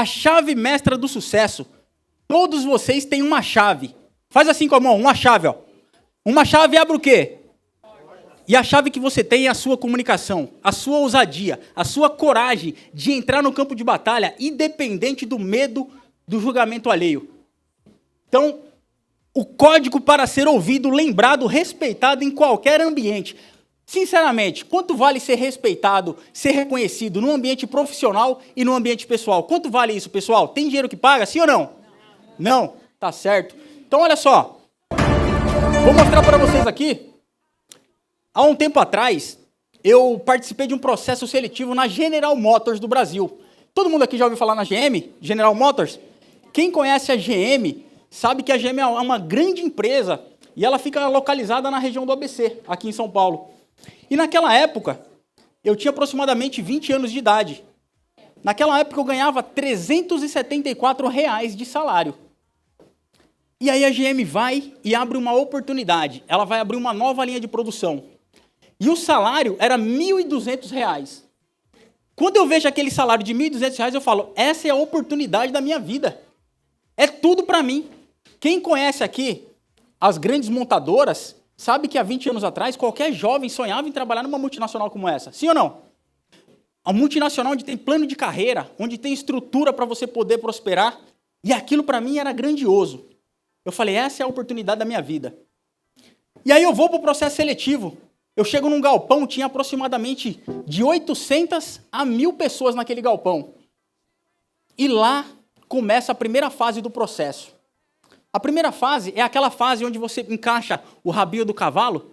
a chave mestra do sucesso. Todos vocês têm uma chave. Faz assim com a mão, uma chave, ó. Uma chave abre o quê? E a chave que você tem é a sua comunicação, a sua ousadia, a sua coragem de entrar no campo de batalha, independente do medo do julgamento alheio. Então, o código para ser ouvido, lembrado, respeitado em qualquer ambiente. Sinceramente, quanto vale ser respeitado, ser reconhecido no ambiente profissional e no ambiente pessoal? Quanto vale isso, pessoal? Tem dinheiro que paga, sim ou não? Não, tá certo. Então, olha só. Vou mostrar para vocês aqui. Há um tempo atrás, eu participei de um processo seletivo na General Motors do Brasil. Todo mundo aqui já ouviu falar na GM, General Motors? Quem conhece a GM sabe que a GM é uma grande empresa e ela fica localizada na região do ABC, aqui em São Paulo. E naquela época, eu tinha aproximadamente 20 anos de idade. Naquela época, eu ganhava R$ 374 de salário. E aí a GM vai e abre uma oportunidade. Ela vai abrir uma nova linha de produção. E o salário era R$ 1.200. Quando eu vejo aquele salário de R$ 1.200, eu falo, essa é a oportunidade da minha vida. É tudo para mim. Quem conhece aqui as grandes montadoras, sabe que há 20 anos atrás, qualquer jovem sonhava em trabalhar numa multinacional como essa. Sim ou não? A multinacional onde tem plano de carreira, onde tem estrutura para você poder prosperar. E aquilo para mim era grandioso. Eu falei, essa é a oportunidade da minha vida. E aí eu vou para o processo seletivo. Eu chego num galpão, tinha aproximadamente de 800 a 1.000 pessoas naquele galpão. E lá começa a primeira fase do processo. A primeira fase é aquela fase onde você encaixa o rabinho do cavalo,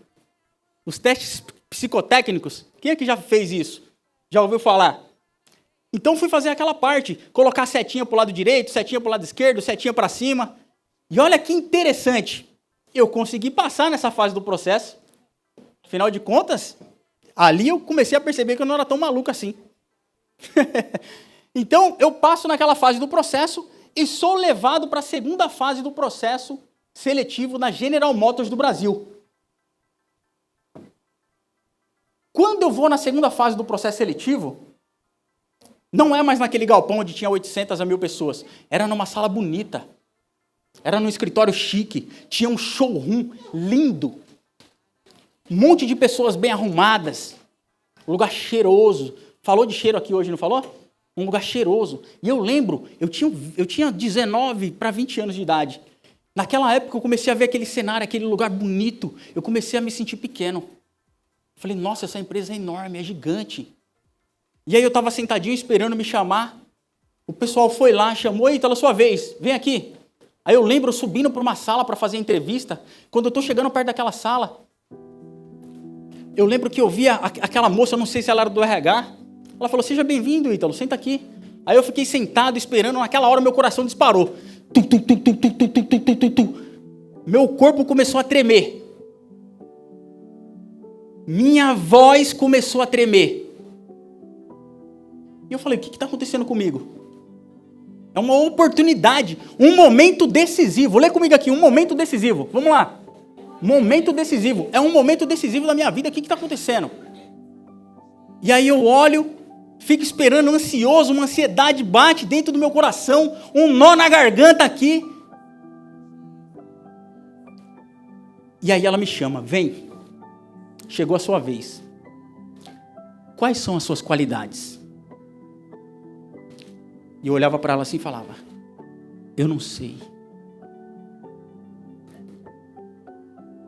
os testes psicotécnicos. Quem aqui já fez isso? Já ouviu falar? Então fui fazer aquela parte, colocar setinha para o lado direito, setinha para o lado esquerdo, setinha para cima. E olha que interessante, eu consegui passar nessa fase do processo. Afinal de contas, ali eu comecei a perceber que eu não era tão maluco assim. Então, eu passo naquela fase do processo e sou levado para a segunda fase do processo seletivo na General Motors do Brasil. Quando eu vou na segunda fase do processo seletivo, não é mais naquele galpão onde tinha 800 a 1.000 pessoas. Era numa sala bonita. Era num escritório chique. Tinha um showroom lindo. Um monte de pessoas bem arrumadas. Um lugar cheiroso. Falou de cheiro aqui hoje, não falou? Um lugar cheiroso. E eu lembro, eu tinha 19 para 20 anos de idade. Naquela época eu comecei a ver aquele cenário, aquele lugar bonito. Eu comecei a me sentir pequeno. Falei, nossa, essa empresa é enorme, é gigante. E aí eu estava sentadinho esperando me chamar. O pessoal foi lá, chamou, eita, sua vez, vem aqui. Aí eu lembro, eu subindo para uma sala para fazer entrevista. Quando eu estou chegando perto daquela sala, eu lembro que eu via aquela moça, não sei se ela era do RH. Ela falou, seja bem-vindo, Ítalo, senta aqui. Aí eu fiquei sentado esperando, naquela hora meu coração disparou. Meu corpo começou a tremer. Minha voz começou a tremer. E eu falei, o que está acontecendo comigo? É uma oportunidade, um momento decisivo. Lê comigo aqui, um momento decisivo. Vamos lá. Momento decisivo. É um momento decisivo da minha vida. O que está acontecendo? E aí eu olho, fico esperando, ansioso, uma ansiedade bate dentro do meu coração, um nó na garganta aqui. E aí ela me chama, vem. Chegou a sua vez. Quais são as suas qualidades? E eu olhava para ela assim e falava, eu não sei.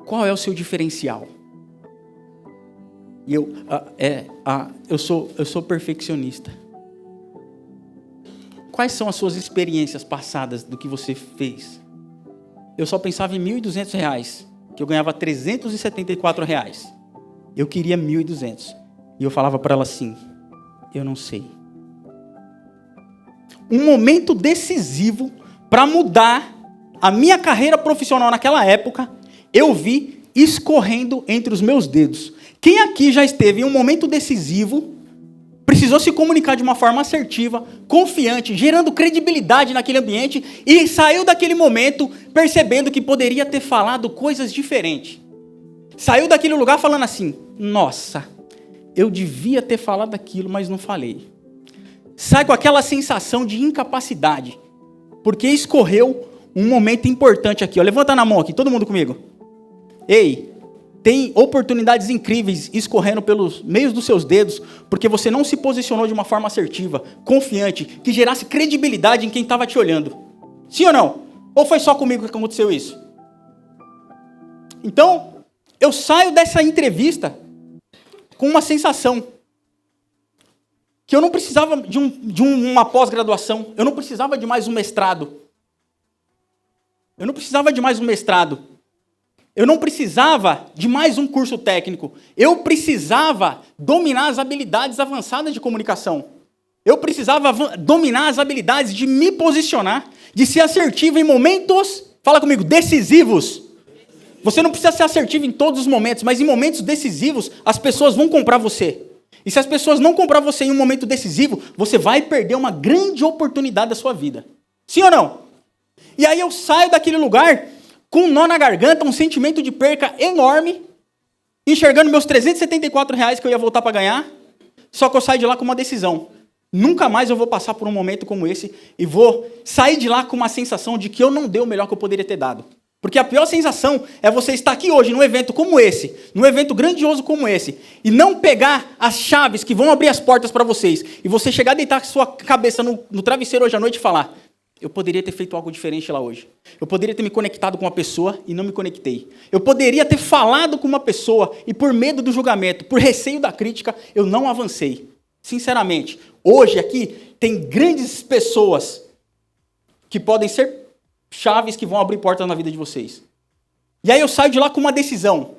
Qual é o seu diferencial? E eu sou perfeccionista. Quais são as suas experiências passadas do que você fez? Eu só pensava em R$ 1.200, que eu ganhava R$ 374. Eu queria 1.200. E eu falava para ela assim, eu não sei. Um momento decisivo para mudar a minha carreira profissional naquela época, eu vi escorrendo entre os meus dedos. Quem aqui já esteve em um momento decisivo, precisou se comunicar de uma forma assertiva, confiante, gerando credibilidade naquele ambiente e saiu daquele momento percebendo que poderia ter falado coisas diferentes. Saiu daquele lugar falando assim, nossa, eu devia ter falado aquilo, mas não falei. sai com aquela sensação de incapacidade, porque escorreu um momento importante aqui. Ó. Levanta na mão aqui, todo mundo comigo. Ei, tem oportunidades incríveis escorrendo pelos meios dos seus dedos, porque você não se posicionou de uma forma assertiva, confiante, que gerasse credibilidade em quem estava te olhando. Sim ou não? Ou foi só comigo que aconteceu isso? Então, eu saio dessa entrevista com uma sensação que eu não precisava de uma pós-graduação, eu não precisava de mais um mestrado. Eu não precisava de mais um mestrado. Eu não precisava de mais um curso técnico. Eu precisava dominar as habilidades avançadas de comunicação. Eu precisava dominar as habilidades de me posicionar, de ser assertivo em momentos, fala comigo, decisivos. Você não precisa ser assertivo em todos os momentos, mas em momentos decisivos, as pessoas vão comprar você. E se as pessoas não comprar você em um momento decisivo, você vai perder uma grande oportunidade da sua vida. Sim ou não? E aí eu saio daquele lugar com um nó na garganta, um sentimento de perca enorme, enxergando meus R$374 que eu ia voltar para ganhar, só que eu saio de lá com uma decisão. Nunca mais eu vou passar por um momento como esse e vou sair de lá com uma sensação de que eu não dei o melhor que eu poderia ter dado. Porque a pior sensação é você estar aqui hoje num evento como esse, num evento grandioso como esse, e não pegar as chaves que vão abrir as portas para vocês, e você chegar a deitar sua cabeça no travesseiro hoje à noite e falar, eu poderia ter feito algo diferente lá hoje. Eu poderia ter me conectado com uma pessoa e não me conectei. Eu poderia ter falado com uma pessoa e por medo do julgamento, por receio da crítica, eu não avancei. Sinceramente, hoje aqui tem grandes pessoas que podem ser chaves que vão abrir portas na vida de vocês. E aí eu saio de lá com uma decisão.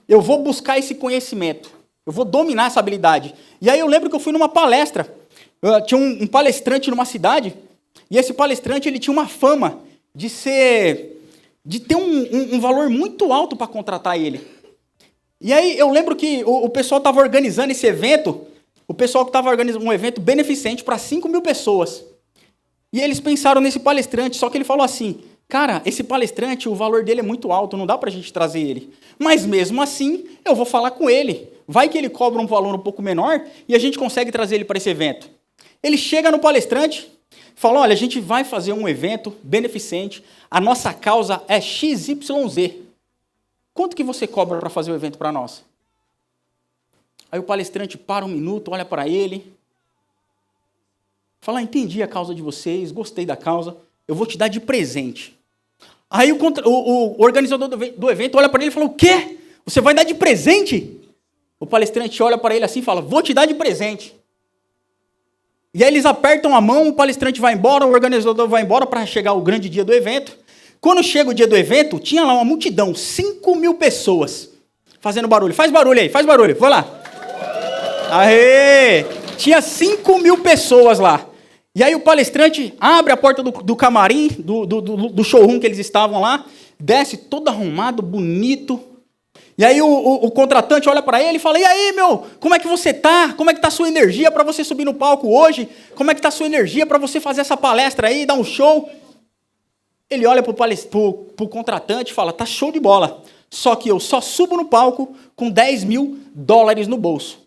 Eu vou buscar esse conhecimento. Eu vou dominar essa habilidade. E aí eu lembro que eu fui numa palestra. Tinha um palestrante numa cidade. E esse palestrante ele tinha uma fama de ter um valor muito alto para contratar ele. E aí eu lembro que o pessoal estava organizando esse evento. O pessoal que estava organizando um evento beneficente para 5.000 pessoas. E eles pensaram nesse palestrante, só que ele falou assim, cara, esse palestrante, o valor dele é muito alto, não dá para a gente trazer ele. Mas mesmo assim, eu vou falar com ele. Vai que ele cobra um valor um pouco menor e a gente consegue trazer ele para esse evento. Ele chega no palestrante, fala, olha, a gente vai fazer um evento beneficente, a nossa causa é XYZ. Quanto que você cobra para fazer o evento para nós? Aí o palestrante para um minuto, olha para ele, fala, entendi a causa de vocês, gostei da causa, eu vou te dar de presente. Aí o organizador do evento olha para ele e fala, o quê? Você vai dar de presente? O palestrante olha para ele assim e fala, vou te dar de presente. E aí eles apertam a mão, o palestrante vai embora, o organizador vai embora para chegar o grande dia do evento. Quando chega o dia do evento, tinha lá uma multidão, 5.000 pessoas, fazendo barulho. Faz barulho aí, faz barulho, vai lá. Aê! Tinha 5.000 pessoas lá. E aí o palestrante abre a porta do camarim, do showroom que eles estavam lá, desce todo arrumado, bonito. E aí o contratante olha para ele e fala, e aí, meu, como é que você tá? Como é que tá a sua energia para você subir no palco hoje? Como é que tá a sua energia para você fazer essa palestra aí, dar um show? Ele olha pro contratante e fala, tá show de bola. Só que eu só subo no palco com $10.000 no bolso.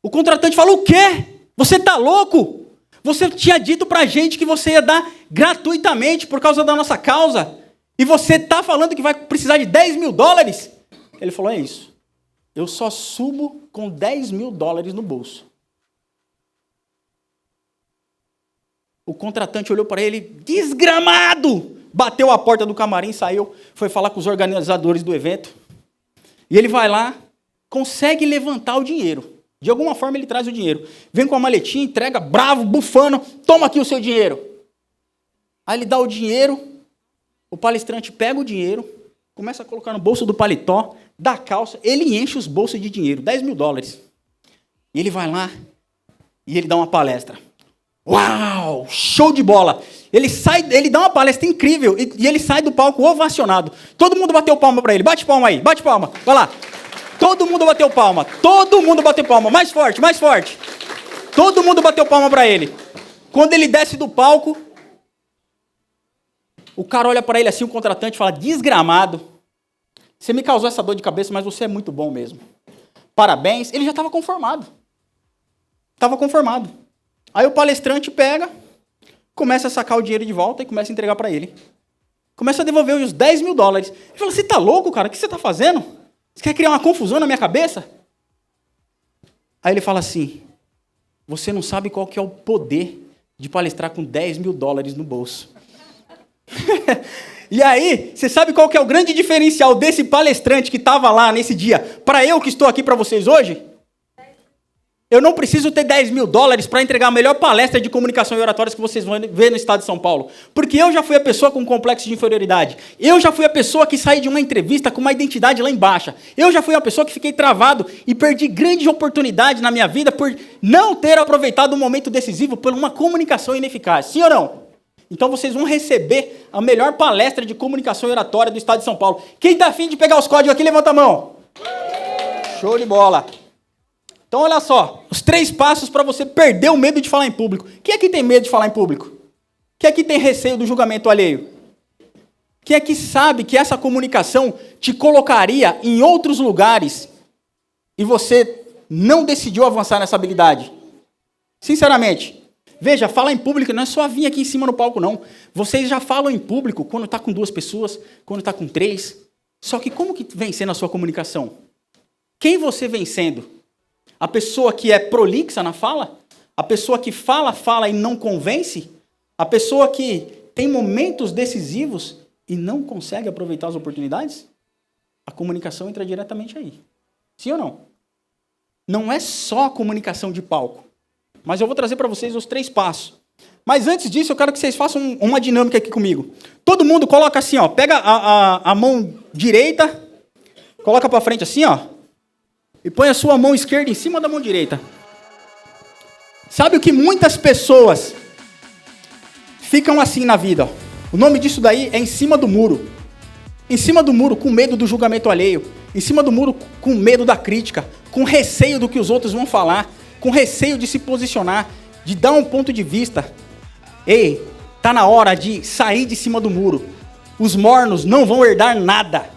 O contratante fala, o quê? Você tá louco? Você tinha dito pra gente que você ia dar gratuitamente por causa da nossa causa. E você tá falando que vai precisar de $10.000? Ele falou, é isso. Eu só subo com $10.000 no bolso. O contratante olhou para ele, desgramado! Bateu a porta do camarim, saiu, foi falar com os organizadores do evento. E ele vai lá, consegue levantar o dinheiro. De alguma forma ele traz o dinheiro. Vem com a maletinha, entrega, bravo, bufando, toma aqui o seu dinheiro. Aí ele dá o dinheiro, o palestrante pega o dinheiro, começa a colocar no bolso do paletó, da calça, ele enche os bolsos de dinheiro, $10.000. E ele vai lá e ele dá uma palestra. Uau, show de bola! Ele dá uma palestra incrível e ele sai do palco ovacionado. Todo mundo bateu palma para ele, bate palma aí, bate palma, vai lá. Todo mundo bateu palma, mais forte, mais forte. Todo mundo bateu palma para ele. Quando ele desce do palco, o cara olha para ele assim, o contratante fala, desgramado, você me causou essa dor de cabeça, mas você é muito bom mesmo. Parabéns. Ele já estava conformado. Estava conformado. Aí o palestrante pega, começa a sacar o dinheiro de volta e começa a entregar para ele. Começa a devolver os $10.000. Ele fala, você tá louco, cara? O que você tá fazendo? Você quer criar uma confusão na minha cabeça? Aí ele fala assim, você não sabe qual que é o poder de palestrar com $10.000 no bolso. E aí, você sabe qual que é o grande diferencial desse palestrante que estava lá nesse dia, para eu que estou aqui para vocês hoje? Eu não preciso ter $10.000 para entregar a melhor palestra de comunicação e oratórias que vocês vão ver no estado de São Paulo. Porque eu já fui a pessoa com complexo de inferioridade. Eu já fui a pessoa que saí de uma entrevista com uma identidade lá embaixo. Eu já fui a pessoa que fiquei travado e perdi grande oportunidade na minha vida por não ter aproveitado um momento decisivo por uma comunicação ineficaz. Sim ou não? Então vocês vão receber a melhor palestra de comunicação e oratória do estado de São Paulo. Quem está afim de pegar os códigos aqui, levanta a mão. Show de bola. Então, olha só, os 3 passos para você perder o medo de falar em público. Quem aqui tem medo de falar em público? Quem aqui tem receio do julgamento alheio? Quem aqui sabe que essa comunicação te colocaria em outros lugares e você não decidiu avançar nessa habilidade? Sinceramente, veja, falar em público não é só vir aqui em cima no palco, não. Vocês já falam em público quando está com 2 pessoas, quando está com 3. Só que como que vem sendo a sua comunicação? Quem você vem sendo? A pessoa que é prolixa na fala? A pessoa que fala e não convence? A pessoa que tem momentos decisivos e não consegue aproveitar as oportunidades? A comunicação entra diretamente aí. Sim ou não? Não é só a comunicação de palco. Mas eu vou trazer para vocês os 3 passos. Mas antes disso, eu quero que vocês façam uma dinâmica aqui comigo. Todo mundo coloca assim, ó, pega a mão direita, coloca para frente assim, ó. E põe a sua mão esquerda em cima da mão direita. Sabe o que muitas pessoas ficam assim na vida? Ó. O nome disso daí é em cima do muro. Em cima do muro, com medo do julgamento alheio. Em cima do muro, com medo da crítica. Com receio do que os outros vão falar. Com receio de se posicionar. De dar um ponto de vista. Ei, tá na hora de sair de cima do muro. Os mornos não vão herdar nada.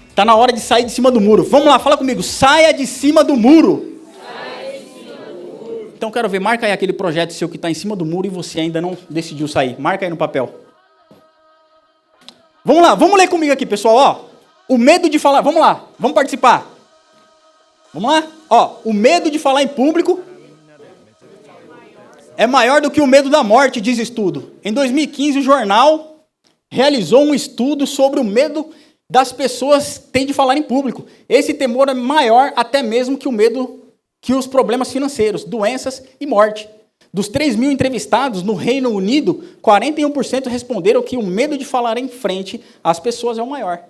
Está na hora de sair de cima do muro. Vamos lá, fala comigo. Saia de cima do muro. Saia de cima do muro. Então, quero ver. Marca aí aquele projeto seu que está em cima do muro e você ainda não decidiu sair. Marca aí no papel. Vamos lá, vamos ler comigo aqui, pessoal. Ó, o medo de falar. Vamos lá, vamos participar. Vamos lá? Ó, o medo de falar em público é maior do que o medo da morte, diz estudo. Em 2015, o jornal realizou um estudo sobre o medo das pessoas têm de falar em público. Esse temor é maior até mesmo que o medo que os problemas financeiros, doenças e morte. Dos 3.000 entrevistados no Reino Unido, 41% responderam que o medo de falar em frente às pessoas é o maior.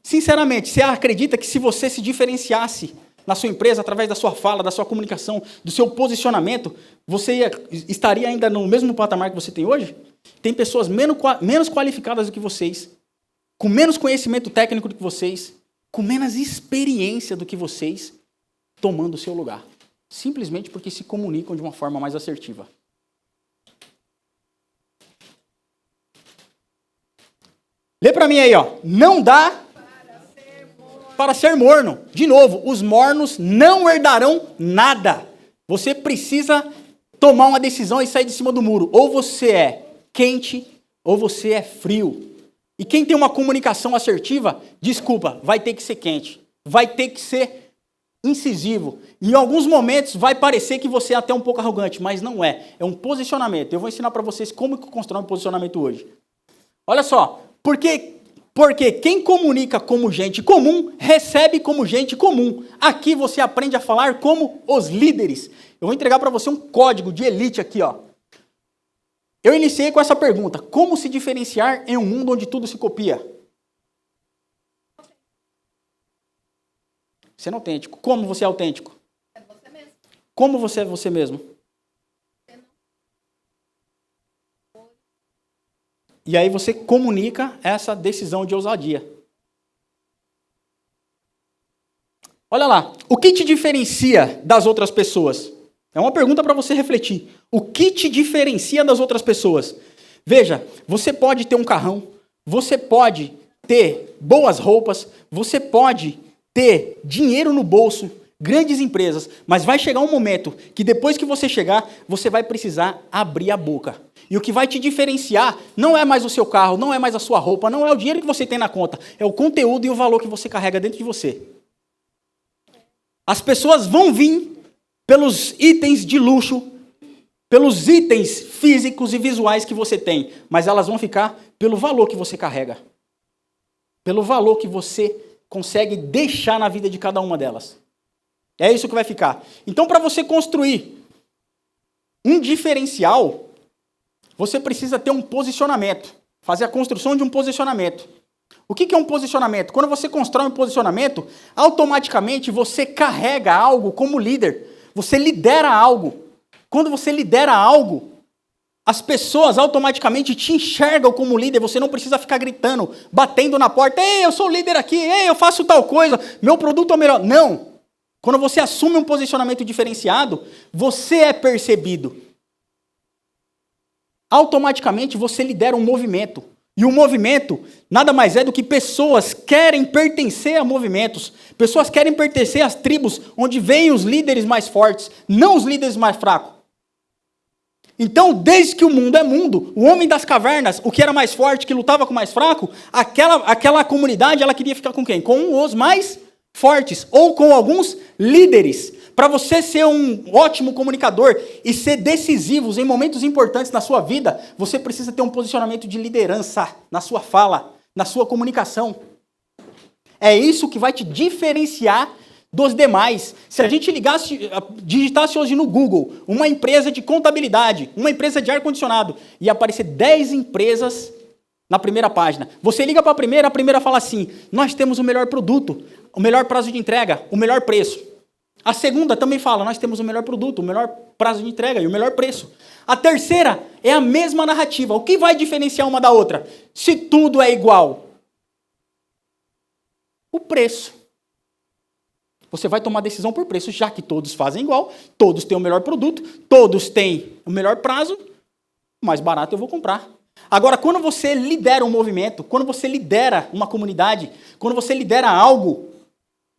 Sinceramente, você acredita que se você se diferenciasse na sua empresa através da sua fala, da sua comunicação, do seu posicionamento, você estaria ainda no mesmo patamar que você tem hoje? Tem pessoas menos qualificadas do que vocês, com menos conhecimento técnico do que vocês, com menos experiência do que vocês, tomando o seu lugar. Simplesmente porque se comunicam de uma forma mais assertiva. Lê para mim aí, ó. Não dá para ser morno. De novo, os mornos não herdarão nada. Você precisa tomar uma decisão e sair de cima do muro. Ou você é quente, ou você é frio. E quem tem uma comunicação assertiva, desculpa, vai ter que ser quente. Vai ter que ser incisivo. Em alguns momentos vai parecer que você é até um pouco arrogante, mas não é. É um posicionamento. Eu vou ensinar para vocês como que constrói um posicionamento hoje. Olha só, porque quem comunica como gente comum, recebe como gente comum. Aqui você aprende a falar como os líderes. Eu vou entregar para você um código de elite aqui, ó. Eu iniciei com essa pergunta: como se diferenciar em um mundo onde tudo se copia? Sendo autêntico. Como você é autêntico? É você mesmo. Como você é você mesmo? E aí você comunica essa decisão de ousadia. Olha lá, o que te diferencia das outras pessoas? É uma pergunta para você refletir. O que te diferencia das outras pessoas? Veja, você pode ter um carrão, você pode ter boas roupas, você pode ter dinheiro no bolso, grandes empresas, mas vai chegar um momento que depois que você chegar, você vai precisar abrir a boca. E o que vai te diferenciar não é mais o seu carro, não é mais a sua roupa, não é o dinheiro que você tem na conta, é o conteúdo e o valor que você carrega dentro de você. As pessoas vão vir pelos itens de luxo, pelos itens físicos e visuais que você tem, mas elas vão ficar pelo valor que você carrega, pelo valor que você consegue deixar na vida de cada uma delas. É isso que vai ficar. Então, para você construir um diferencial, você precisa ter um posicionamento, fazer a construção de um posicionamento. O que é um posicionamento? Quando você constrói um posicionamento, automaticamente você carrega algo como líder. Você lidera algo. Quando você lidera algo, as pessoas automaticamente te enxergam como líder. Você não precisa ficar gritando, batendo na porta. Ei, eu sou líder aqui. Ei, eu faço tal coisa. Meu produto é o melhor. Não. Quando você assume um posicionamento diferenciado, você é percebido. Automaticamente você lidera um movimento. E o movimento nada mais é do que pessoas querem pertencer a movimentos. Pessoas querem pertencer às tribos onde vêm os líderes mais fortes, não os líderes mais fracos. Então, desde que o mundo é mundo, o homem das cavernas, o que era mais forte, que lutava com o mais fraco, aquela comunidade, ela queria ficar com quem? Com os mais fortes, ou com alguns líderes. Para você ser um ótimo comunicador e ser decisivo em momentos importantes na sua vida, você precisa ter um posicionamento de liderança na sua fala, na sua comunicação. É isso que vai te diferenciar dos demais. Se a gente digitasse hoje no Google uma empresa de contabilidade, uma empresa de ar-condicionado, ia aparecer 10 empresas na primeira página. Você liga para a primeira fala assim: nós temos o melhor produto, o melhor prazo de entrega, o melhor preço. A segunda também fala: nós temos o melhor produto, o melhor prazo de entrega e o melhor preço. A terceira é a mesma narrativa. O que vai diferenciar uma da outra? Se tudo é igual, o preço. Você vai tomar decisão por preço, já que todos fazem igual, todos têm o melhor produto, todos têm o melhor prazo, o mais barato eu vou comprar. Agora, quando você lidera um movimento, quando você lidera uma comunidade, quando você lidera algo,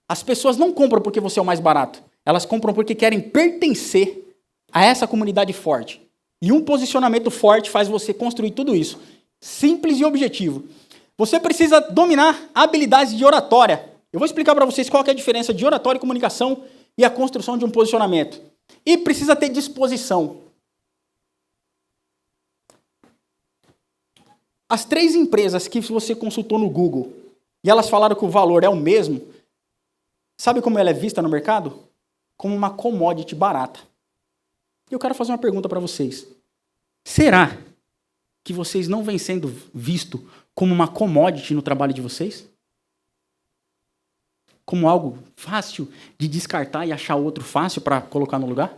as pessoas não compram porque você é o mais barato. Elas compram porque querem pertencer a essa comunidade forte. E um posicionamento forte faz você construir tudo isso. Simples e objetivo. Você precisa dominar habilidades de oratória. Eu vou explicar para vocês qual que é a diferença de oratória e comunicação e a construção de um posicionamento. E precisa ter disposição. As 3 empresas que você consultou no Google e elas falaram que o valor é o mesmo, sabe como ela é vista no mercado? Como uma commodity barata. E eu quero fazer uma pergunta para vocês. Será que vocês não vêm sendo vistos como uma commodity no trabalho de vocês? Como algo fácil de descartar e achar outro fácil para colocar no lugar?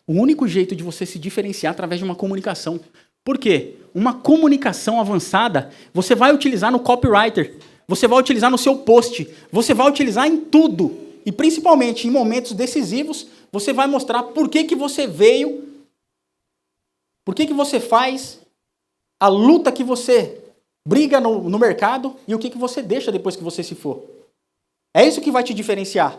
O único jeito de você se diferenciar é através de uma comunicação. Por quê? Uma comunicação avançada você vai utilizar no copywriter, você vai utilizar no seu post, você vai utilizar em tudo. E principalmente em momentos decisivos, você vai mostrar por que você veio, por que você faz, a luta que você briga no mercado e o que você deixa depois que você se for. É isso que vai te diferenciar.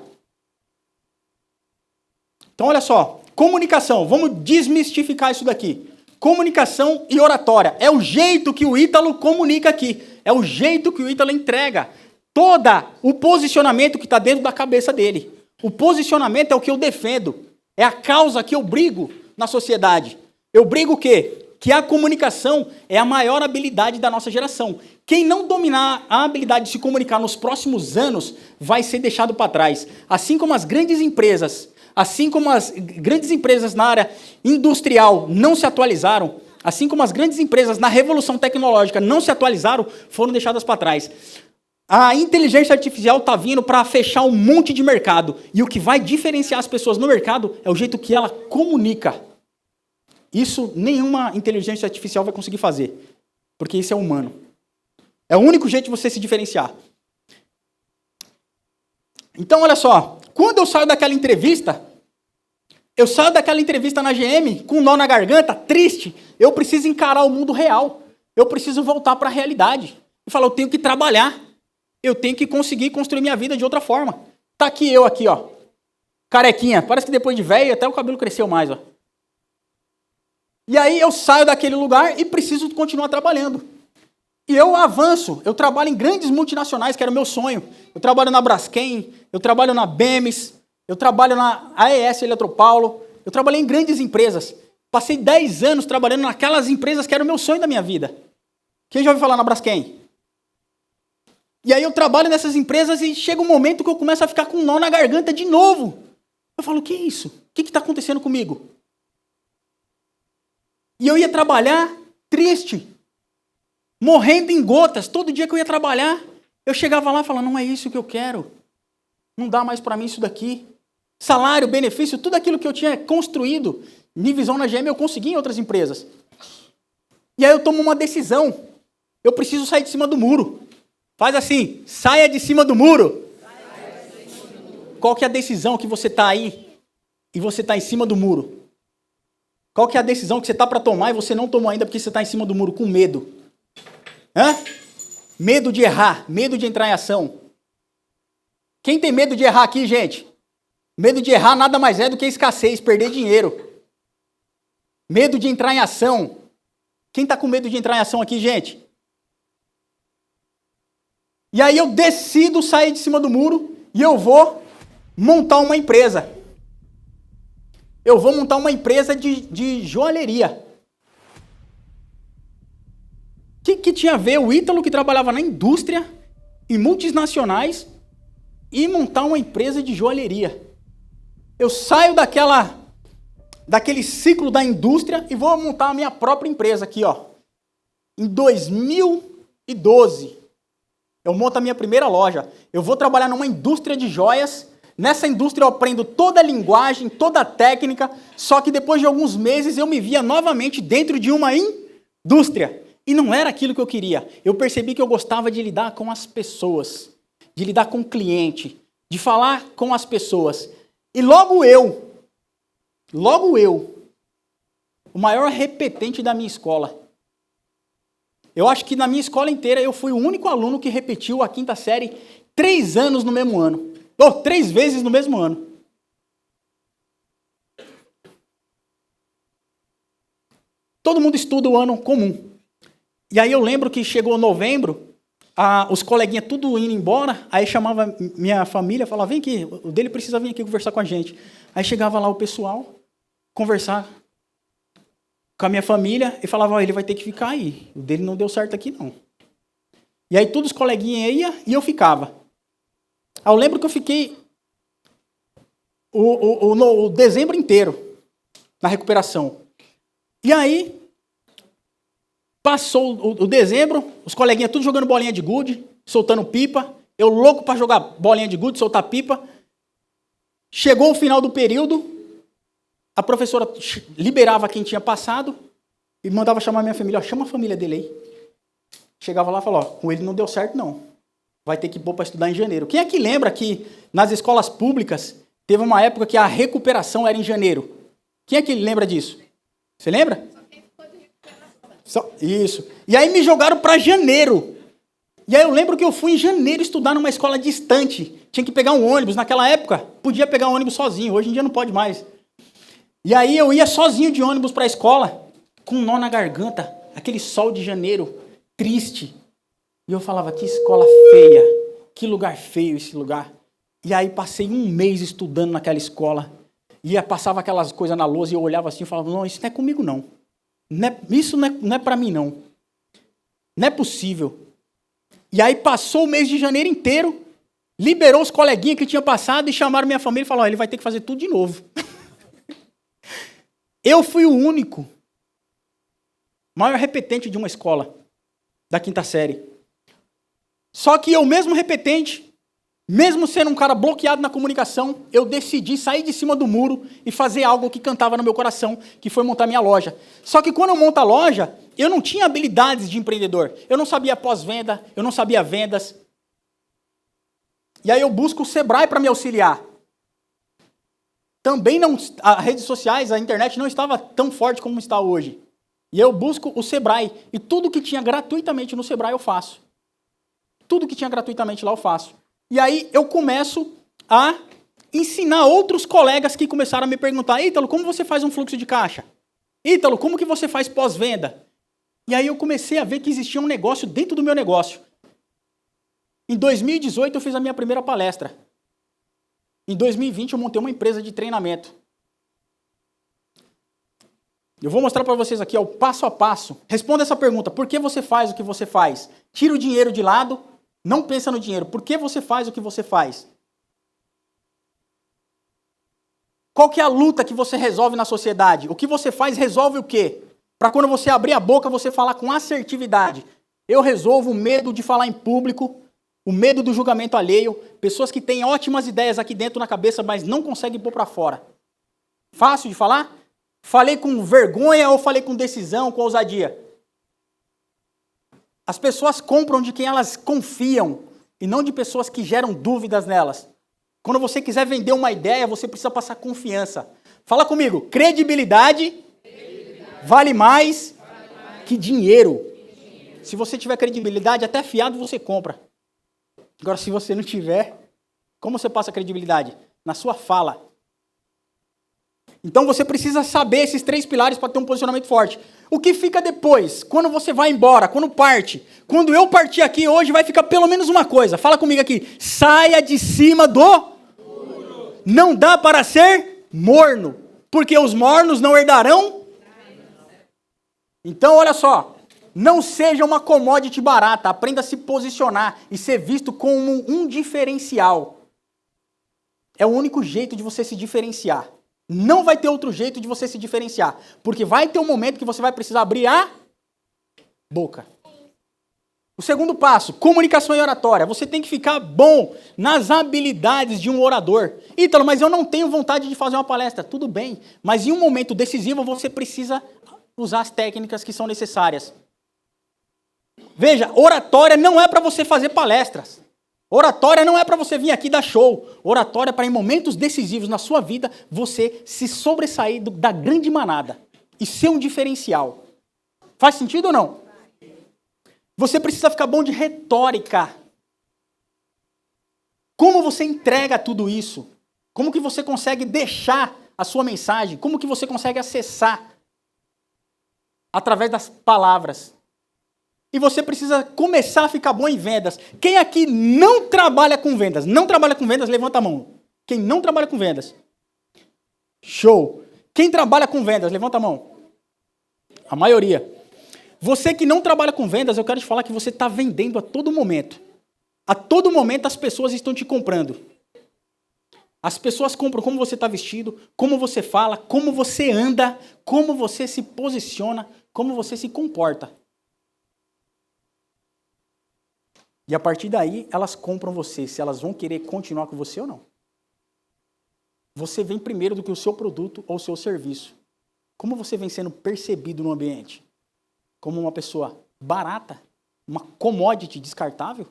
Então, olha só, comunicação, vamos desmistificar isso daqui. Comunicação e oratória. É o jeito que o Ítalo comunica aqui. É o jeito que o Ítalo entrega. Todo o posicionamento que está dentro da cabeça dele. O posicionamento é o que eu defendo. É a causa que eu brigo na sociedade. Eu brigo o quê? Que a comunicação é a maior habilidade da nossa geração. Quem não dominar a habilidade de se comunicar nos próximos anos vai ser deixado para trás. Assim como as grandes empresas na área industrial não se atualizaram, assim como as grandes empresas na revolução tecnológica não se atualizaram, foram deixadas para trás. A inteligência artificial está vindo para fechar um monte de mercado. E o que vai diferenciar as pessoas no mercado é o jeito que ela comunica. Isso nenhuma inteligência artificial vai conseguir fazer, porque isso é humano. É o único jeito de você se diferenciar. Então, olha só, quando eu saio daquela entrevista na GM com um nó na garganta, triste, eu preciso encarar o mundo real. Eu preciso voltar para a realidade. E falar, eu tenho que trabalhar. Eu tenho que conseguir construir minha vida de outra forma. Tá aqui eu aqui, ó. Carequinha. Parece que depois de velho até o cabelo cresceu mais, ó. E aí eu saio daquele lugar e preciso continuar trabalhando. E eu avanço. Eu trabalho em grandes multinacionais, que era o meu sonho. Eu trabalho na Braskem, eu trabalho na Bemis, eu trabalho na AES Eletropaulo. Eu trabalhei em grandes empresas. Passei 10 anos trabalhando naquelas empresas que era o meu sonho da minha vida. Quem já ouviu falar na Braskem? E aí eu trabalho nessas empresas e chega um momento que eu começo a ficar com um nó na garganta de novo. Eu falo, o que é isso? O que está acontecendo comigo? E eu ia trabalhar triste, morrendo em gotas. Todo dia que eu ia trabalhar, eu chegava lá e falava, não é isso que eu quero. Não dá mais para mim isso daqui. Salário, benefício, tudo aquilo que eu tinha construído, Nivisão na GM, eu consegui em outras empresas. E aí eu tomo uma decisão. Eu preciso sair de cima do muro. Faz assim, saia de cima do muro. Qual que é a decisão que você está aí e você está em cima do muro? Qual que é a decisão que você está para tomar e você não tomou ainda porque você está em cima do muro com medo? Hã? Medo de errar, medo de entrar em ação. Quem tem medo de errar aqui, gente? Medo de errar nada mais é do que escassez, perder dinheiro. Medo de entrar em ação. Quem está com medo de entrar em ação aqui, gente? E aí eu decido sair de cima do muro e eu vou montar uma empresa. Eu vou montar uma empresa de joalheria. O que tinha a ver o Ítalo, que trabalhava na indústria, em multinacionais, e montar uma empresa de joalheria? Eu saio daquele ciclo da indústria e vou montar a minha própria empresa aqui, ó. Em 2012, eu monto a minha primeira loja. Eu vou trabalhar numa indústria de joias. Nessa indústria eu aprendo toda a linguagem, toda a técnica, só que depois de alguns meses eu me via novamente dentro de uma indústria. E não era aquilo que eu queria. Eu percebi que eu gostava de lidar com as pessoas, de lidar com o cliente, de falar com as pessoas. E logo eu, o maior repetente da minha escola. Eu acho que na minha escola inteira eu fui o único aluno que repetiu a quinta série 3 anos no mesmo ano. Ou 3 vezes no mesmo ano. Todo mundo estuda o ano comum. E aí eu lembro que chegou novembro, os coleguinhas tudo indo embora, aí chamava minha família, falava, vem aqui, o dele precisa vir aqui conversar com a gente. Aí chegava lá o pessoal, conversar com a minha família, e falava, ele vai ter que ficar aí, o dele não deu certo aqui não. E aí todos os coleguinhas iam e eu ficava. Aí eu lembro que eu fiquei o dezembro inteiro na recuperação. E aí, passou o dezembro, os coleguinhas tudo jogando bolinha de gude, soltando pipa. Eu louco para jogar bolinha de gude, soltar pipa. Chegou o final do período, a professora liberava quem tinha passado e mandava chamar minha família. Ó, chama a família dele aí. Chegava lá e falava, ó, com ele não deu certo não. Vai ter que pôr para estudar em janeiro. Quem é que lembra que nas escolas públicas teve uma época que a recuperação era em janeiro? Quem é que lembra disso? Você lembra? Isso. E aí me jogaram para janeiro. E aí eu lembro que eu fui em janeiro estudar numa escola distante. Tinha que pegar um ônibus. Naquela época, podia pegar um ônibus sozinho. Hoje em dia não pode mais. E aí eu ia sozinho de ônibus para a escola, com um nó na garganta, aquele sol de janeiro, triste. E eu falava, que escola feia, que lugar feio esse lugar. E aí passei 1 mês estudando naquela escola. E passava aquelas coisas na lousa e eu olhava assim e falava, não, isso não é comigo não. Isso não é para mim não. Não é possível. E aí passou o mês de janeiro inteiro, liberou os coleguinhas que tinham passado e chamaram minha família e falaram, ele vai ter que fazer tudo de novo. Eu fui o único, maior repetente de uma escola, da quinta série. Só que eu mesmo repetente, mesmo sendo um cara bloqueado na comunicação, eu decidi sair de cima do muro e fazer algo que cantava no meu coração, que foi montar minha loja. Só que quando eu monto a loja, eu não tinha habilidades de empreendedor. Eu não sabia pós-venda, eu não sabia vendas. E aí eu busco o Sebrae para me auxiliar. Também não, as redes sociais, a internet não estava tão forte como está hoje. E eu busco o Sebrae. E tudo que tinha gratuitamente no Sebrae eu faço. Tudo que tinha gratuitamente lá eu faço. E aí eu começo a ensinar outros colegas que começaram a me perguntar: Ítalo, como você faz um fluxo de caixa? Ítalo, como que você faz pós-venda? E aí eu comecei a ver que existia um negócio dentro do meu negócio. Em 2018 eu fiz a minha primeira palestra. Em 2020 eu montei uma empresa de treinamento. Eu vou mostrar para vocês aqui, ó, o passo a passo. Responda essa pergunta: por que você faz o que você faz? Tira o dinheiro de lado, não pensa no dinheiro. Por que você faz o que você faz? Qual que é a luta que você resolve na sociedade? O que você faz resolve o quê? Para quando você abrir a boca, você falar com assertividade. Eu resolvo o medo de falar em público, o medo do julgamento alheio, pessoas que têm ótimas ideias aqui dentro na cabeça, mas não conseguem pôr para fora. Fácil de falar? Falei com vergonha ou falei com decisão, com ousadia? As pessoas compram de quem elas confiam e não de pessoas que geram dúvidas nelas. Quando você quiser vender uma ideia, você precisa passar confiança. Fala comigo: credibilidade vale mais que dinheiro. Se você tiver credibilidade, até fiado você compra. Agora, se você não tiver, como você passa credibilidade? Na sua fala. Então você precisa saber esses 3 pilares para ter um posicionamento forte. O que fica depois? Quando você vai embora, quando parte. Quando eu partir aqui hoje, vai ficar pelo menos uma coisa. Fala comigo aqui: saia de cima do... Não dá para ser morno, porque os mornos não herdarão. Então, olha só, não seja uma commodity barata, aprenda a se posicionar e ser visto como um diferencial. É o único jeito de você se diferenciar. Não vai ter outro jeito de você se diferenciar, porque vai ter um momento que você vai precisar abrir a boca. O segundo passo, comunicação e oratória. Você tem que ficar bom nas habilidades de um orador. Ítalo, mas eu não tenho vontade de fazer uma palestra. Tudo bem, mas em um momento decisivo você precisa usar as técnicas que são necessárias. Veja, oratória não é para você fazer palestras. Oratória não é para você vir aqui dar show. Oratória é para, em momentos decisivos na sua vida, você se sobressair da grande manada e ser um diferencial. Faz sentido ou não? Você precisa ficar bom de retórica. Como você entrega tudo isso? Como que você consegue deixar a sua mensagem? Como que você consegue acessar? Através das palavras. E você precisa começar a ficar bom em vendas. Quem aqui não trabalha com vendas? Não trabalha com vendas, levanta a mão. Quem não trabalha com vendas? Show. Quem trabalha com vendas, levanta a mão. A maioria. Você que não trabalha com vendas, eu quero te falar que você está vendendo a todo momento. A todo momento as pessoas estão te comprando. As pessoas compram como você está vestido, como você fala, como você anda, como você se posiciona, como você se comporta. E a partir daí, elas compram você, se elas vão querer continuar com você ou não. Você vem primeiro do que o seu produto ou o seu serviço. Como você vem sendo percebido no ambiente? Como uma pessoa barata? Uma commodity descartável?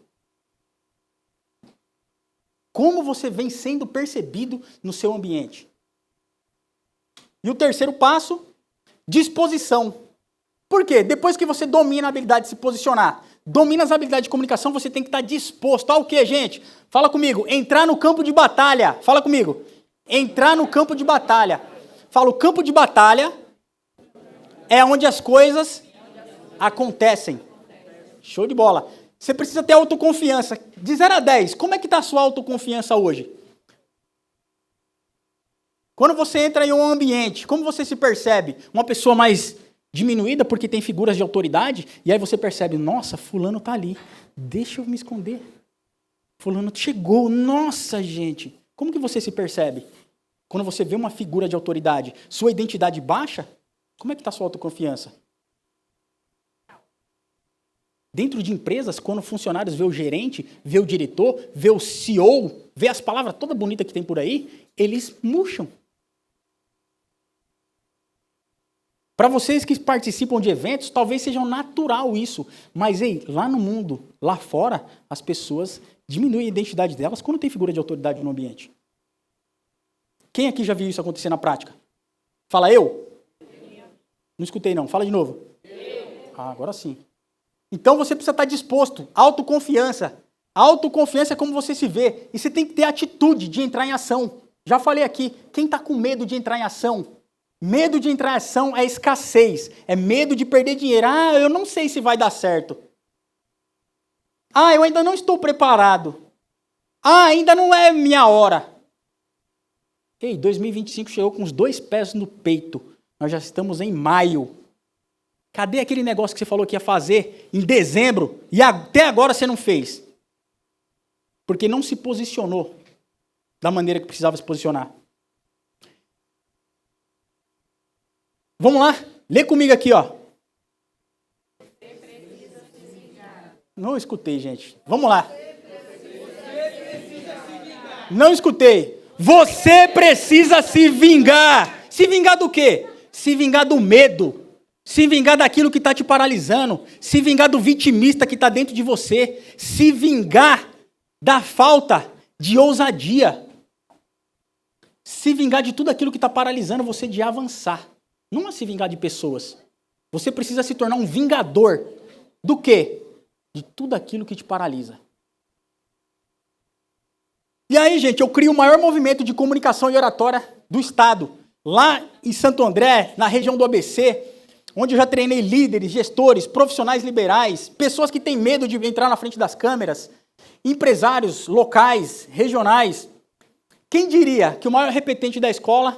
Como você vem sendo percebido no seu ambiente? E o terceiro passo, disposição. Por quê? Depois que você domina a habilidade de se posicionar, domina as habilidades de comunicação, você tem que estar disposto ao quê, gente? Fala comigo. Entrar no campo de batalha. Fala comigo. Entrar no campo de batalha. Fala, o campo de batalha é onde as coisas acontecem. Show de bola. Você precisa ter autoconfiança. De 0 a 10, como é que está a sua autoconfiança hoje? Quando você entra em um ambiente, como você se percebe? Uma pessoa mais diminuída porque tem figuras de autoridade, e aí você percebe, nossa, fulano está ali, deixa eu me esconder. Fulano chegou, nossa, gente. Como que você se percebe? Quando você vê uma figura de autoridade, sua identidade baixa, como é que está a sua autoconfiança? Dentro de empresas, quando funcionários vê o gerente, vê o diretor, vê o CEO, vê as palavras toda bonita que tem por aí, eles murcham. Para vocês que participam de eventos, talvez seja natural isso. Mas, ei, lá no mundo, lá fora, as pessoas diminuem a identidade delas quando tem figura de autoridade no ambiente. Quem aqui já viu isso acontecer na prática? Fala, eu? Não escutei, não. Fala de novo. Ah, agora sim. Então, você precisa estar disposto. Autoconfiança. A autoconfiança é como você se vê. E você tem que ter atitude de entrar em ação. Já falei aqui, quem está com medo de entrar em ação? Medo de entrar em ação é escassez. É medo de perder dinheiro. Ah, eu não sei se vai dar certo. Ah, eu ainda não estou preparado. Ah, ainda não é minha hora. Ei, 2025 chegou com os 2 pés no peito. Nós já estamos em maio. Cadê aquele negócio que você falou que ia fazer em dezembro e até agora você não fez? Porque não se posicionou da maneira que precisava se posicionar. Vamos lá? Lê comigo aqui, ó. Não escutei, gente. Vamos lá. Não escutei. Você precisa se vingar. Se vingar do quê? Se vingar do medo. Se vingar daquilo que está te paralisando. Se vingar do vitimista que está dentro de você. Se vingar da falta de ousadia. Se vingar de tudo aquilo que está paralisando você de avançar. Não é se vingar de pessoas. Você precisa se tornar um vingador. Do quê? De tudo aquilo que te paralisa. E aí, gente, eu crio o maior movimento de comunicação e oratória do Estado. Lá em Santo André, na região do ABC, onde eu já treinei líderes, gestores, profissionais liberais, pessoas que têm medo de entrar na frente das câmeras, empresários locais, regionais. Quem diria que o maior repetente da escola,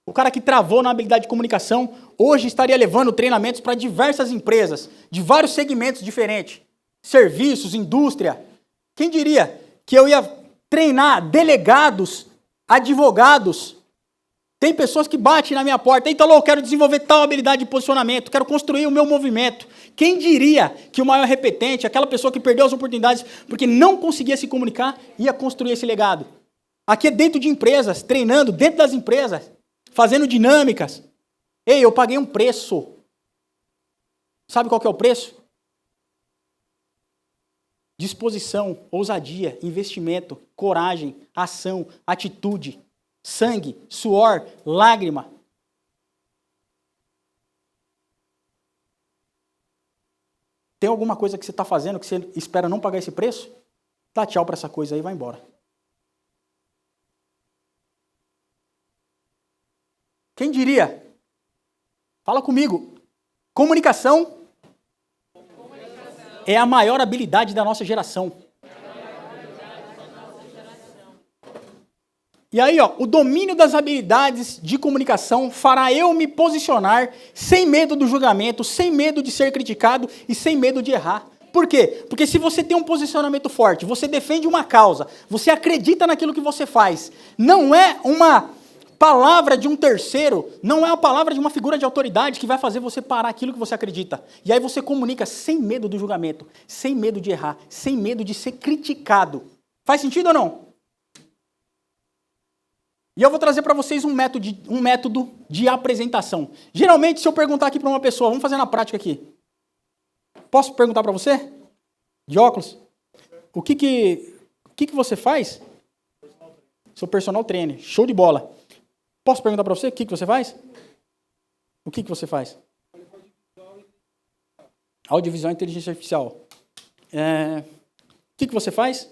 o cara que travou na habilidade de comunicação, hoje estaria levando treinamentos para diversas empresas, de vários segmentos diferentes, serviços, indústria. Quem diria que eu ia treinar delegados, advogados? Tem pessoas que batem na minha porta. Então, eu quero desenvolver tal habilidade de posicionamento, quero construir o meu movimento. Quem diria que o maior repetente, aquela pessoa que perdeu as oportunidades porque não conseguia se comunicar, ia construir esse legado? Aqui é dentro de empresas, treinando dentro das empresas, fazendo dinâmicas. Ei, eu paguei um preço. Sabe qual que é o preço? Disposição, ousadia, investimento, coragem, ação, atitude, sangue, suor, lágrima. Tem alguma coisa que você está fazendo que você espera não pagar esse preço? Dá tchau para essa coisa aí e vai embora. Quem diria? Fala comigo. Comunicação é a maior habilidade da nossa geração. E aí, ó, o domínio das habilidades de comunicação fará eu me posicionar sem medo do julgamento, sem medo de ser criticado e sem medo de errar. Por quê? Porque se você tem um posicionamento forte, você defende uma causa, você acredita naquilo que você faz, não é uma palavra de um terceiro, não é a palavra de uma figura de autoridade que vai fazer você parar aquilo que você acredita. E aí você comunica sem medo do julgamento, sem medo de errar, sem medo de ser criticado. Faz sentido ou não? E eu vou trazer para vocês um método de apresentação. Geralmente, se eu perguntar aqui para uma pessoa, vamos fazer na prática aqui. Posso perguntar para você? De óculos? O que você faz? Sou personal trainer. Show de bola. Posso perguntar para você o que você faz? O que você faz? Audiovisual e inteligência artificial. O que você faz?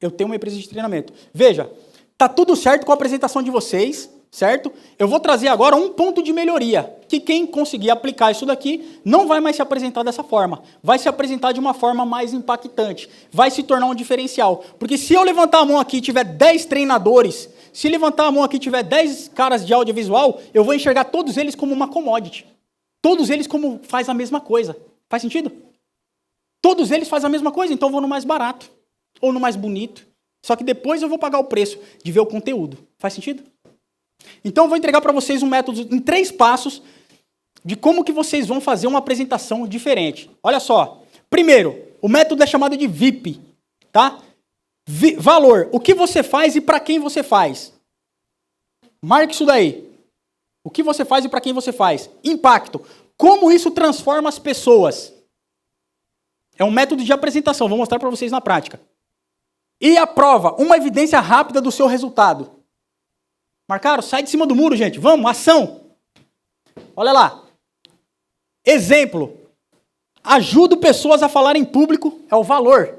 Eu tenho uma empresa de treinamento. Veja, tá tudo certo com a apresentação de vocês, certo? Eu vou trazer agora um ponto de melhoria, que quem conseguir aplicar isso daqui não vai mais se apresentar dessa forma, vai se apresentar de uma forma mais impactante, vai se tornar um diferencial. Porque se eu levantar a mão aqui e tiver 10 treinadores, se levantar a mão aqui e tiver 10 caras de audiovisual, eu vou enxergar todos eles como uma commodity. Todos eles como faz a mesma coisa. Faz sentido? Todos eles fazem a mesma coisa, então eu vou no mais barato. Ou no mais bonito. Só que depois eu vou pagar o preço de ver o conteúdo. Faz sentido? Então eu vou entregar para vocês um método em 3 passos de como que vocês vão fazer uma apresentação diferente. Olha só. Primeiro, o método é chamado de VIP. Tá? Valor. O que você faz e para quem você faz. Marque isso daí. O que você faz e para quem você faz. Impacto. Como isso transforma as pessoas. É um método de apresentação. Vou mostrar para vocês na prática. E a prova, uma evidência rápida do seu resultado. Marcaram? Sai de cima do muro, gente. Vamos, ação. Olha lá. Exemplo. Ajudo pessoas a falar em público, é o valor.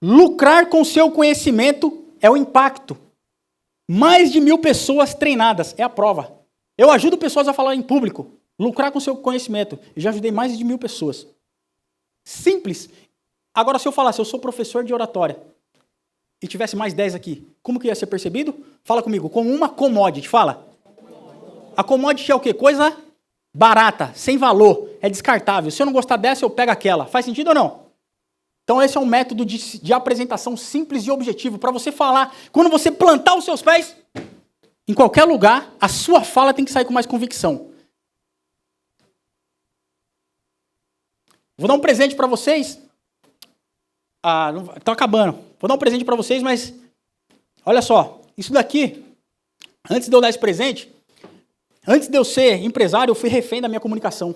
Lucrar com seu conhecimento é o impacto. Mais de 1000 pessoas treinadas, é a prova. Eu ajudo pessoas a falar em público, lucrar com seu conhecimento. Eu já ajudei mais de 1000 pessoas. Simples. Agora, se eu falasse, eu sou professor de oratória, e tivesse mais 10 aqui, como que ia ser percebido? Fala comigo, como uma commodity, fala. A commodity é o quê? Coisa barata, sem valor, é descartável. Se eu não gostar dessa, eu pego aquela. Faz sentido ou não? Então esse é um método de apresentação simples e objetivo, para você falar, quando você plantar os seus pés, em qualquer lugar, a sua fala tem que sair com mais convicção. Vou dar um presente para vocês. Estou acabando. Vou dar um presente para vocês, mas olha só, isso daqui, antes de eu dar esse presente, antes de eu ser empresário, eu fui refém da minha comunicação.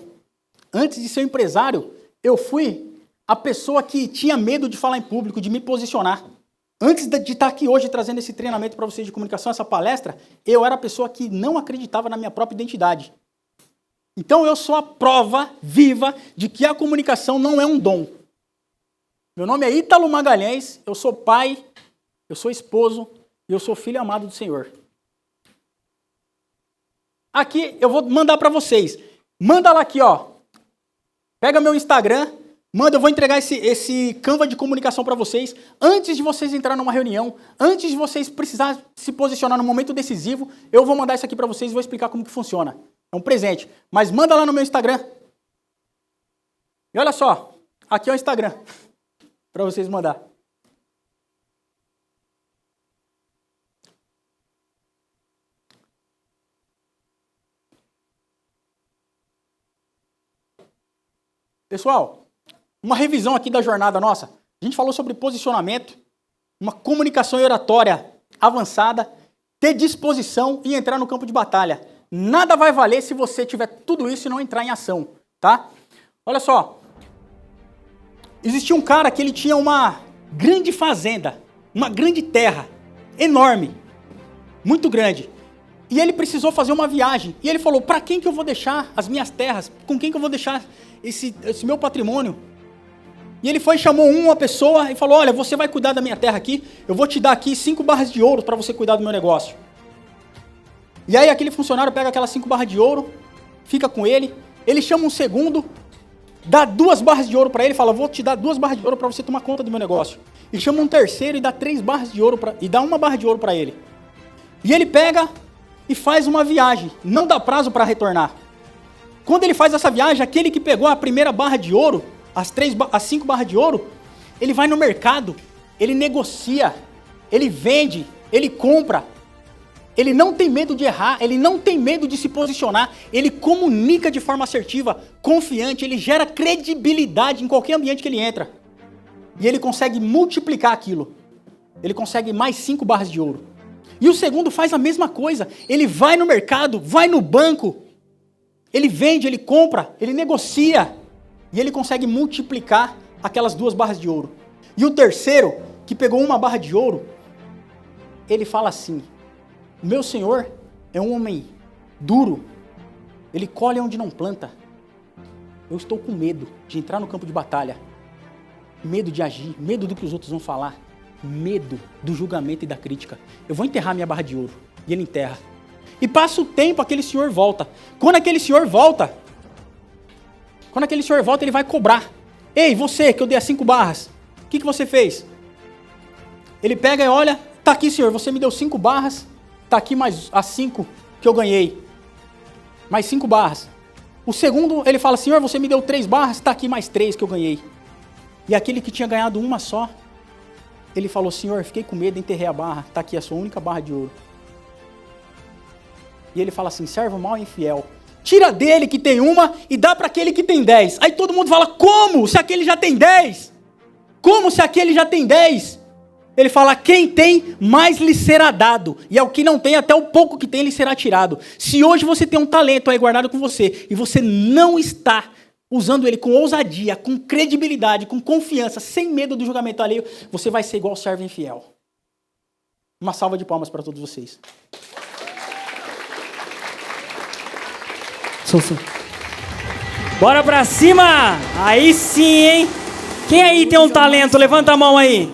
Antes de ser empresário, eu fui a pessoa que tinha medo de falar em público, de me posicionar. Antes de estar aqui hoje trazendo esse treinamento para vocês de comunicação, essa palestra, eu era a pessoa que não acreditava na minha própria identidade. Então eu sou a prova viva de que a comunicação não é um dom. Meu nome é Ítalo Magalhães, eu sou pai, eu sou esposo e eu sou filho amado do Senhor. Aqui eu vou mandar para vocês. Manda lá aqui, ó. Pega meu Instagram, manda, eu vou entregar esse Canva de comunicação para vocês. Antes de vocês entrarem numa reunião, antes de vocês precisarem se posicionar no momento decisivo, eu vou mandar isso aqui para vocês e vou explicar como que funciona. É um presente. Mas manda lá no meu Instagram. E olha só, aqui é o Instagram. Para vocês mandar. Pessoal, uma revisão aqui da jornada nossa. A gente falou sobre posicionamento, uma comunicação e oratória avançada, ter disposição e entrar no campo de batalha. Nada vai valer se você tiver tudo isso e não entrar em ação, tá? Olha só. Existia um cara que ele tinha uma grande fazenda, uma grande terra, enorme, muito grande. E ele precisou fazer uma viagem. E ele falou, para quem que eu vou deixar as minhas terras? Com quem que eu vou deixar esse meu patrimônio? E ele foi e chamou uma pessoa e falou, olha, você vai cuidar da minha terra aqui, eu vou te dar aqui 5 barras de ouro para você cuidar do meu negócio. E aí aquele funcionário pega aquelas 5 barras de ouro, fica com ele, ele chama um segundo, dá 2 barras de ouro para ele e fala, vou te dar 2 barras de ouro para você tomar conta do meu negócio. E chama um terceiro e dá 3 barras de ouro e dá 1 barra de ouro para ele. E ele pega e faz uma viagem, não dá prazo para retornar. Quando ele faz essa viagem, aquele que pegou a primeira barra de ouro, as 5 barras de ouro, ele vai no mercado, ele negocia, ele vende, ele compra. Ele não tem medo de errar, ele não tem medo de se posicionar, ele comunica de forma assertiva, confiante, ele gera credibilidade em qualquer ambiente que ele entra. E ele consegue multiplicar aquilo. Ele consegue mais 5 barras de ouro. E o segundo faz a mesma coisa. Ele vai no mercado, vai no banco, ele vende, ele compra, ele negocia. E ele consegue multiplicar aquelas 2 barras de ouro. E o terceiro, que pegou 1 barra de ouro, ele fala assim, o meu senhor é um homem duro, ele colhe onde não planta. Eu estou com medo de entrar no campo de batalha, medo de agir, medo do que os outros vão falar, medo do julgamento e da crítica. Eu vou enterrar minha barra de ouro. E ele enterra. E passa o tempo, aquele senhor volta. Quando aquele senhor volta, ele vai cobrar. Ei, você que eu dei as 5 barras, o que você fez? Ele pega e olha, tá aqui senhor, você me deu 5 barras, tá aqui mais as 5 que eu ganhei. Mais 5 barras. O segundo, ele fala, senhor, você me deu 3 barras, tá aqui mais 3 que eu ganhei. E aquele que tinha ganhado uma só, ele falou, senhor, fiquei com medo, enterrei a barra, tá aqui a sua única barra de ouro. E ele fala assim, servo mau e infiel. Tira dele que tem uma e dá para aquele que tem 10. Aí todo mundo fala, como se aquele já tem 10? Como se aquele já tem 10? Ele fala, quem tem, mais lhe será dado. E ao que não tem, até o pouco que tem, lhe será tirado. Se hoje você tem um talento aí guardado com você, e você não está usando ele com ousadia, com credibilidade, com confiança, sem medo do julgamento alheio, você vai ser igual ao servo infiel. Uma salva de palmas para todos vocês. Bora pra cima! Aí sim, hein? Quem aí tem um talento? Levanta a mão aí.